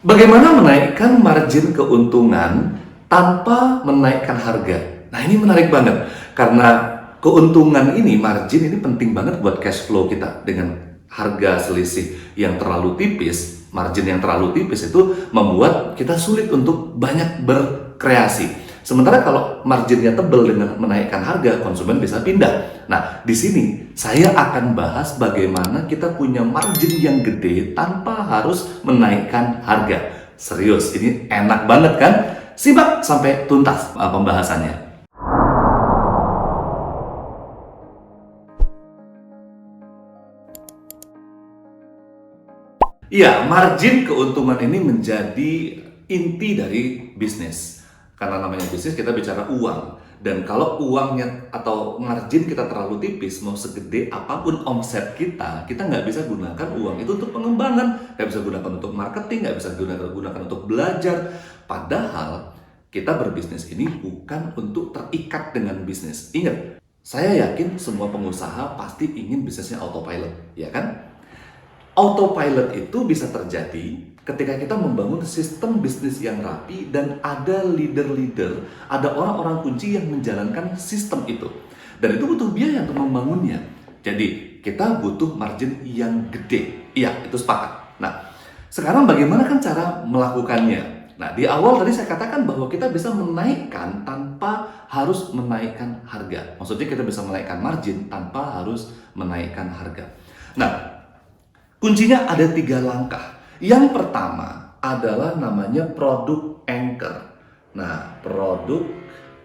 Bagaimana menaikkan margin keuntungan tanpa menaikkan harga? Nah, ini menarik banget karena keuntungan ini, margin ini penting banget buat cash flow kita. Dengan harga selisih yang terlalu tipis, margin yang terlalu tipis itu membuat kita sulit untuk banyak berkreasi. Sementara kalau marginnya tebal dengan menaikkan harga, konsumen bisa pindah. Nah, di sini saya akan bahas bagaimana kita punya margin yang gede tanpa harus menaikkan harga. Serius, ini enak banget kan? Simak sampai tuntas pembahasannya. Iya, margin keuntungan ini menjadi inti dari bisnis. Karena namanya bisnis, kita bicara uang. Dan kalau uangnya atau margin kita terlalu tipis, mau segede apapun omset kita nggak bisa gunakan uang itu untuk pengembangan, nggak bisa gunakan untuk marketing, nggak bisa gunakan untuk belajar. Padahal kita berbisnis ini bukan untuk terikat dengan bisnis. Ingat, saya yakin semua pengusaha pasti ingin bisnisnya autopilot, ya kan? Autopilot itu bisa terjadi ketika kita membangun sistem bisnis yang rapi dan ada leader-leader, ada orang-orang kunci yang menjalankan sistem itu. Dan itu butuh biaya untuk membangunnya. Jadi, kita butuh margin yang gede. Iya, itu sepakat. Nah, sekarang bagaimana kan cara melakukannya? Nah, di awal tadi saya katakan bahwa kita bisa menaikkan tanpa harus menaikkan harga. Maksudnya kita bisa menaikkan margin tanpa harus menaikkan harga. Nah, kuncinya ada 3 langkah. Yang pertama adalah namanya produk anchor. Nah, produk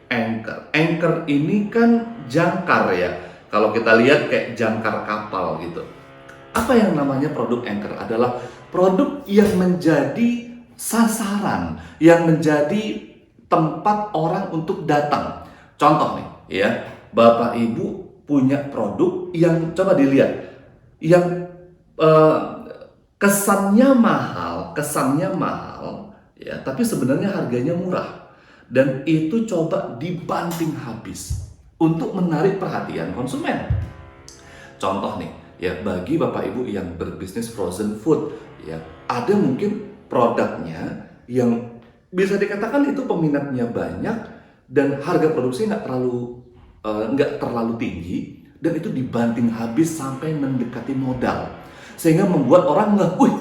anchor. Anchor ini kan jangkar ya. Kalau kita lihat kayak jangkar kapal gitu. Apa yang namanya produk anchor? Adalah produk yang menjadi sasaran, yang menjadi tempat orang untuk datang. Contoh nih, ya. Bapak Ibu punya produk yang coba dilihat, yang kesannya mahal, ya, tapi sebenarnya harganya murah, dan itu coba dibanting habis untuk menarik perhatian konsumen. Contoh nih, ya, bagi Bapak Ibu yang berbisnis frozen food, ya, ada mungkin produknya yang bisa dikatakan itu peminatnya banyak dan harga produksi nggak terlalu tinggi, dan itu dibanting habis sampai mendekati modal, sehingga membuat orang wih,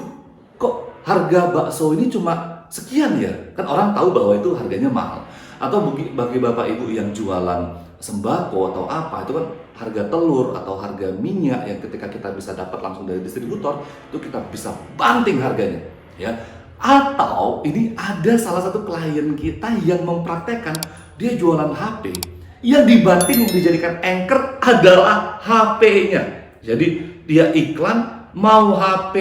kok harga bakso ini cuma sekian ya? Kan orang tahu bahwa itu harganya mahal. Atau bagi Bapak Ibu yang jualan sembako atau apa, itu kan harga telur atau harga minyak yang ketika kita bisa dapat langsung dari distributor, itu kita bisa banting harganya, ya. Atau ini ada salah satu klien kita yang mempraktekkan, dia jualan HP, yang dibanting, yang dijadikan anchor adalah HP-nya. Jadi dia iklan mau HP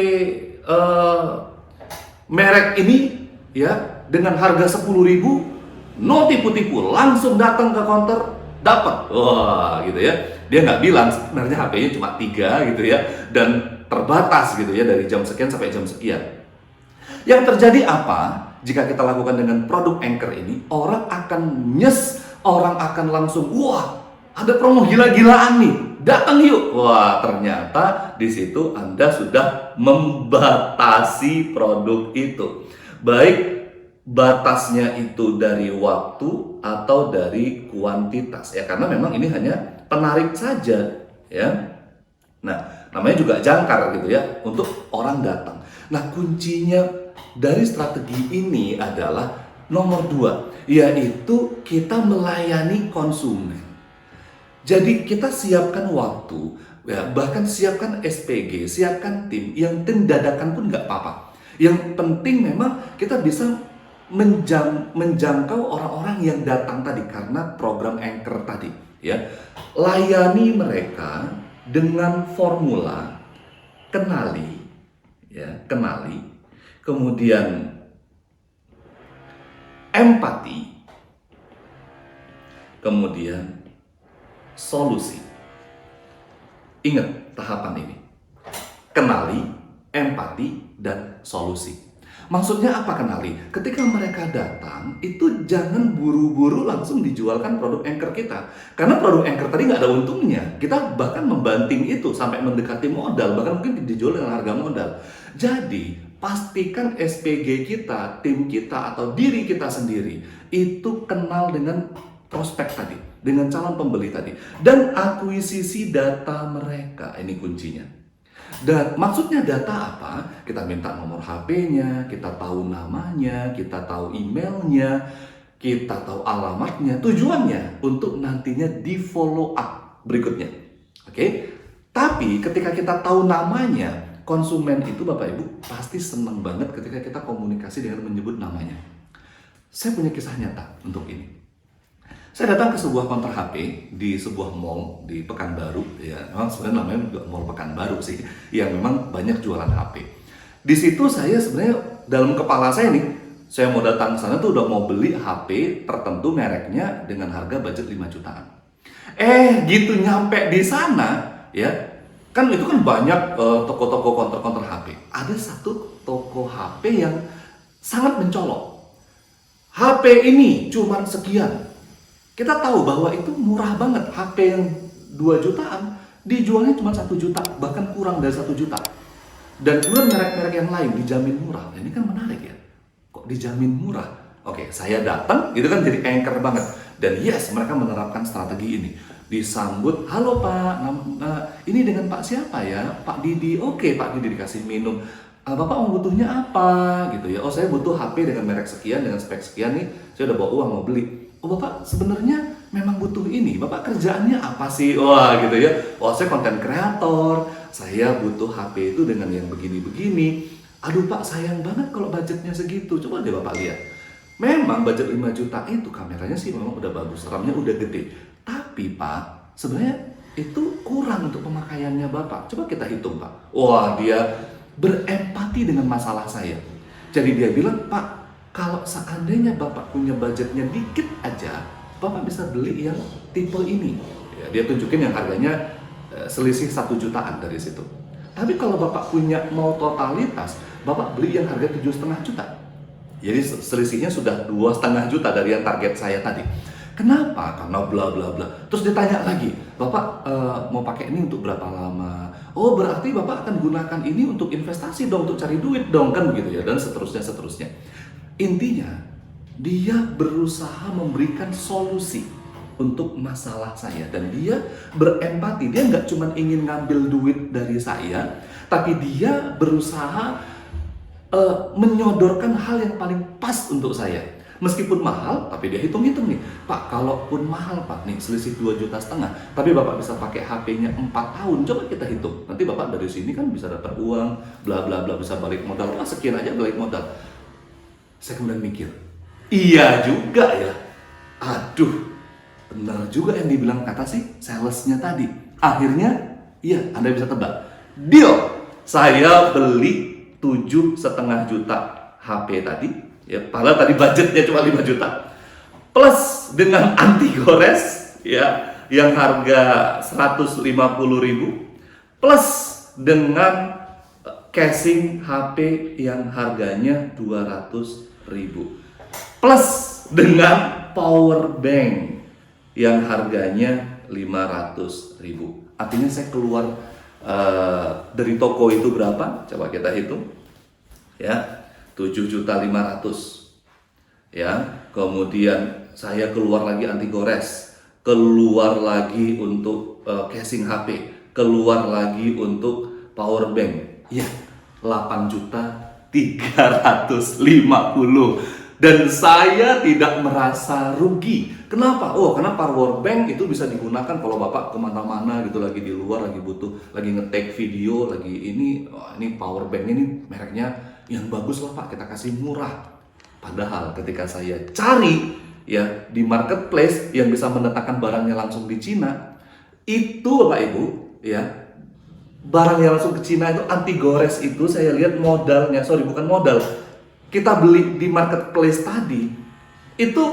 merek ini, ya, dengan harga 10.000, no tipu-tipu, langsung datang ke counter dapat. Wah, gitu ya. Dia nggak bilang sebenarnya HP-nya cuma 3 gitu ya, dan terbatas gitu ya, dari jam sekian sampai jam sekian. Yang terjadi apa jika kita lakukan dengan produk anchor ini? Orang akan orang akan langsung, wah, ada promo gila-gilaan nih, datang yuk. Wah, ternyata di situ Anda sudah membatasi produk itu. Baik batasnya itu dari waktu atau dari kuantitas, ya, karena memang ini hanya penarik saja, ya. Nah, namanya juga jangkar gitu ya, untuk orang datang. Nah, kuncinya dari strategi ini adalah nomor 2, yaitu kita melayani konsumen. Jadi kita siapkan waktu, ya, bahkan siapkan SPG, siapkan tim, yang tim dadakan pun nggak apa-apa. Yang penting memang kita bisa menjangkau orang-orang yang datang tadi karena program anchor tadi, ya. Layani mereka dengan formula kenali, ya, kemudian empati, kemudian solusi. Ingat tahapan ini: kenali, empati, dan solusi. Maksudnya apa kenali? Ketika mereka datang, itu jangan buru-buru langsung dijualkan produk anchor kita. Karena produk anchor tadi nggak ada untungnya. Kita bahkan membanting itu sampai mendekati modal, bahkan mungkin dijual dengan harga modal. Jadi pastikan SPG kita, tim kita, atau diri kita sendiri itu kenal dengan prospek tadi, dengan calon pembeli tadi, dan akuisisi data mereka. Ini kuncinya. Dan maksudnya data apa? Kita minta nomor HP-nya, kita tahu namanya, kita tahu emailnya, kita tahu alamatnya. Tujuannya untuk nantinya di follow up berikutnya. Oke? Tapi ketika kita tahu namanya, konsumen itu Bapak Ibu pasti senang banget ketika kita komunikasi dengan menyebut namanya. Saya punya kisah nyata untuk ini. Saya datang ke sebuah counter HP di sebuah mall di Pekanbaru, ya, memang sebenarnya namanya juga Mall Pekanbaru sih, yang memang banyak jualan HP. Di situ saya sebenarnya dalam kepala saya nih, saya mau datang ke sana tuh udah mau beli HP tertentu mereknya dengan harga budget 5 jutaan. Gitu nyampe di sana, ya, kan itu kan banyak toko-toko counter HP. Ada satu toko HP yang sangat mencolok. HP ini cuman sekian. Kita tahu bahwa itu murah banget. HP yang 2 jutaan dijualnya cuma 1 juta, bahkan kurang dari 1 juta. Dan kemudian merek-merek yang lain dijamin murah. Nah, ini kan menarik ya. Kok dijamin murah? Oke, saya datang, itu kan jadi anchor banget. Dan yes, mereka menerapkan strategi ini. Disambut, halo Pak, ini dengan Pak siapa ya? Pak Didi. Oke, Pak Didi dikasih minum. Bapak mau butuhnya apa? Gitu ya. Oh, saya butuh HP dengan merek sekian, dengan spek sekian nih. Saya udah bawa uang mau beli. Oh, Bapak sebenarnya memang butuh ini. Bapak kerjaannya apa sih? Wah, gitu ya. Oh, saya konten kreator. Saya butuh HP itu dengan yang begini-begini. Aduh Pak, sayang banget kalau budgetnya segitu. Coba deh Bapak lihat. Memang budget 5 juta itu kameranya sih memang udah bagus, RAM-nya udah gede. Tapi Pak, sebenarnya itu kurang untuk pemakaiannya Bapak. Coba kita hitung Pak. Wah, dia berempati dengan masalah saya. Jadi dia bilang, Pak, kalau seandainya Bapak punya budgetnya dikit aja, Bapak bisa beli yang tipe ini. Ya, dia tunjukin yang harganya selisih 1 jutaan dari situ. Tapi kalau Bapak punya mau totalitas, Bapak beli yang harga 7,5 juta. Jadi selisihnya sudah 2,5 juta dari yang target saya tadi. Kenapa? Karena bla bla bla. Terus ditanya lagi, Bapak mau pakai ini untuk berapa lama? Oh, berarti Bapak akan gunakan ini untuk investasi dong, untuk cari duit dong, kan begitu ya, dan seterusnya. Intinya, dia berusaha memberikan solusi untuk masalah saya. Dan dia berempati, dia nggak cuma ingin ngambil duit dari saya, tapi dia berusaha menyodorkan hal yang paling pas untuk saya. Meskipun mahal, tapi dia hitung-hitung nih, Pak, kalaupun mahal Pak, nih selisih 2,5 juta, tapi Bapak bisa pakai HP-nya 4 tahun, coba kita hitung. Nanti Bapak dari sini kan bisa dapat uang, bla bla bla, bisa balik modal, sekian aja balik modal. Saya kemudian mikir, iya juga ya. Aduh, benar juga yang dibilang kata si salesnya tadi. Akhirnya, iya, Anda bisa tebak. Deal, saya beli 7,5 juta HP tadi. Ya, padahal tadi budgetnya cuma 5 juta. Plus dengan anti gores, ya, yang harga 150.000. Plus dengan casing HP yang harganya 200.000, plus dengan power bank yang harganya 500.000. Artinya saya keluar dari toko itu berapa? Coba kita hitung, ya, 7.500.000, ya. Kemudian saya keluar lagi anti gores, keluar lagi untuk casing HP, keluar lagi untuk power bank, ya, 8.350.000. Dan saya tidak merasa rugi. Kenapa? Oh, karena power bank itu bisa digunakan kalau Bapak kemana-mana gitu, lagi di luar, lagi butuh, lagi nge-take video, lagi ini, oh, ini power bank ini mereknya yang bagus lah Pak, kita kasih murah. Padahal ketika saya cari ya di marketplace yang bisa mendatangkan barangnya langsung di Cina, itu Bapak Ibu, ya, barang yang langsung ke Cina itu anti gores itu saya lihat modalnya, bukan modal, kita beli di marketplace tadi itu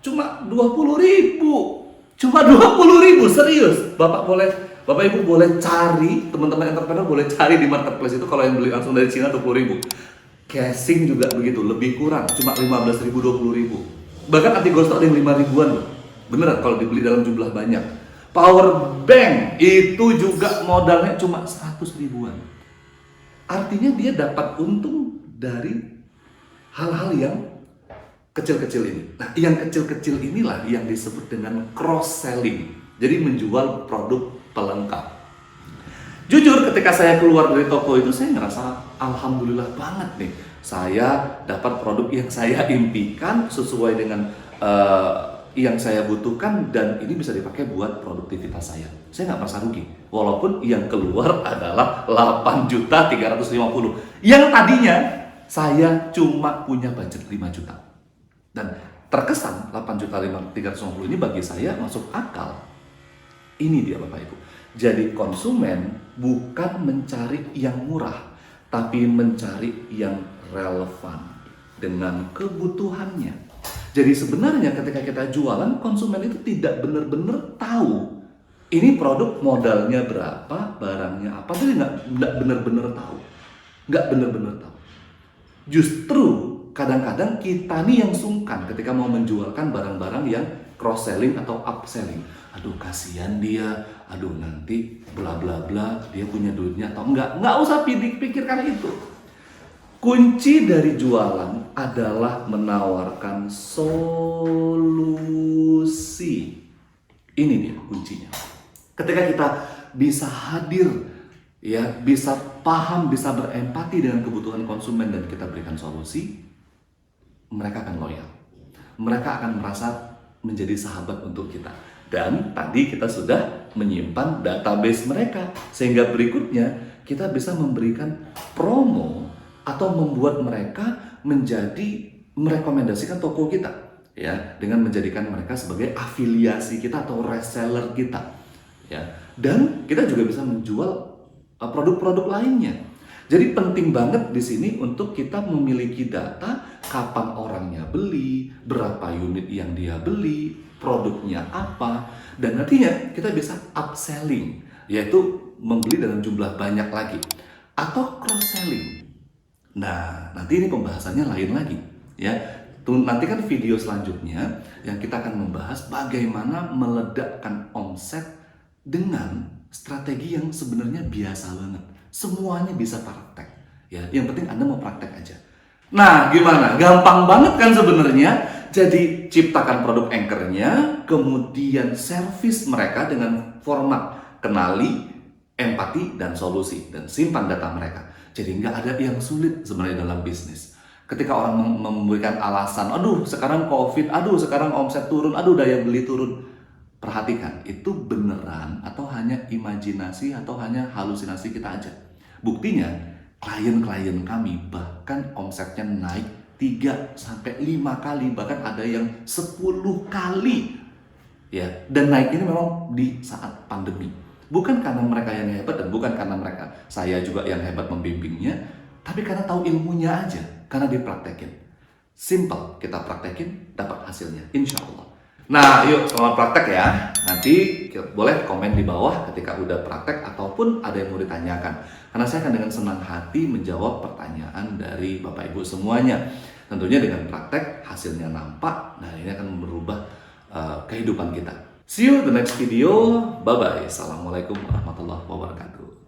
cuma 20.000, serius. Bapak Ibu boleh cari, teman-teman entrepreneur boleh cari di marketplace itu, kalau yang beli langsung dari Cina 20.000. Casing juga begitu, lebih kurang, cuma 15.000, 20.000. Bahkan anti ghost ada yang 5.000-an loh. Beneran kalau dibeli dalam jumlah banyak. Power bank itu juga modalnya cuma 100.000-an. Artinya dia dapat untung dari hal-hal yang kecil-kecil ini. Nah, yang kecil-kecil inilah yang disebut dengan cross-selling. Jadi menjual produk pelengkap. Jujur, ketika saya keluar dari toko itu, saya ngerasa alhamdulillah banget nih. Saya dapat produk yang saya impikan sesuai dengan yang saya butuhkan, dan ini bisa dipakai buat produktivitas saya. Saya nggak merasa rugi. Walaupun yang keluar adalah 8.350.000. Yang tadinya saya cuma punya budget 5 juta. Dan terkesan 8.350.000 ini bagi saya masuk akal. Ini dia Bapak Ibu. Jadi konsumen bukan mencari yang murah, tapi mencari yang relevan dengan kebutuhannya. Jadi sebenarnya ketika kita jualan, konsumen itu tidak benar-benar tahu ini produk modalnya berapa, barangnya apa, jadi nggak benar-benar tahu. Nggak benar-benar tahu. Justru kadang-kadang kita nih yang sungkan ketika mau menjualkan barang-barang yang cross-selling atau upselling. Aduh kasihan dia, aduh nanti bla bla bla, dia punya duitnya atau enggak. Nggak usah pikirkan itu. Kunci dari jualan adalah menawarkan solusi. Ini dia kuncinya. Ketika kita bisa hadir, ya, bisa paham, bisa berempati dengan kebutuhan konsumen dan kita berikan solusi, mereka akan loyal. Mereka akan merasa menjadi sahabat untuk kita. Dan tadi kita sudah menyimpan database mereka, sehingga berikutnya kita bisa memberikan promo atau membuat mereka menjadi merekomendasikan toko kita, ya, dengan menjadikan mereka sebagai afiliasi kita atau reseller kita, ya. Dan kita juga bisa menjual produk-produk lainnya. Jadi penting banget di sini untuk kita memiliki data kapan orangnya beli, berapa unit yang dia beli, produknya apa, dan nantinya kita bisa upselling, yaitu membeli dalam jumlah banyak lagi, atau cross-selling. Nah, nanti ini pembahasannya lain lagi, ya. Nanti kan video selanjutnya yang kita akan membahas bagaimana meledakkan omset dengan strategi yang sebenarnya biasa banget. Semuanya bisa praktek, ya. Yang penting Anda mau praktek aja. Nah, gimana? Gampang banget kan sebenarnya. Jadi ciptakan produk anchor-nya, kemudian servis mereka dengan format kenali, empati, dan solusi, dan simpan data mereka. Jadi nggak ada yang sulit sebenarnya dalam bisnis. Ketika orang memberikan alasan, aduh sekarang COVID, aduh sekarang omset turun, aduh daya beli turun. Perhatikan, itu beneran atau hanya imajinasi atau hanya halusinasi kita aja. Buktinya, klien-klien kami bahkan omsetnya naik 3-5 kali, bahkan ada yang 10 kali. Ya, dan naik ini memang di saat pandemi. Bukan karena mereka yang hebat dan bukan karena saya juga yang hebat membimbingnya, tapi karena tahu ilmunya aja, karena dipraktekin. Simple, kita praktekin, dapat hasilnya, insya Allah. Nah, yuk selamat praktek ya. Nanti boleh komen di bawah ketika udah praktek ataupun ada yang mau ditanyakan. Karena saya akan dengan senang hati menjawab pertanyaan dari Bapak Ibu semuanya. Tentunya dengan praktek hasilnya nampak, nah ini akan merubah kehidupan kita. See you the next video. Bye-bye. Assalamualaikum warahmatullahi wabarakatuh.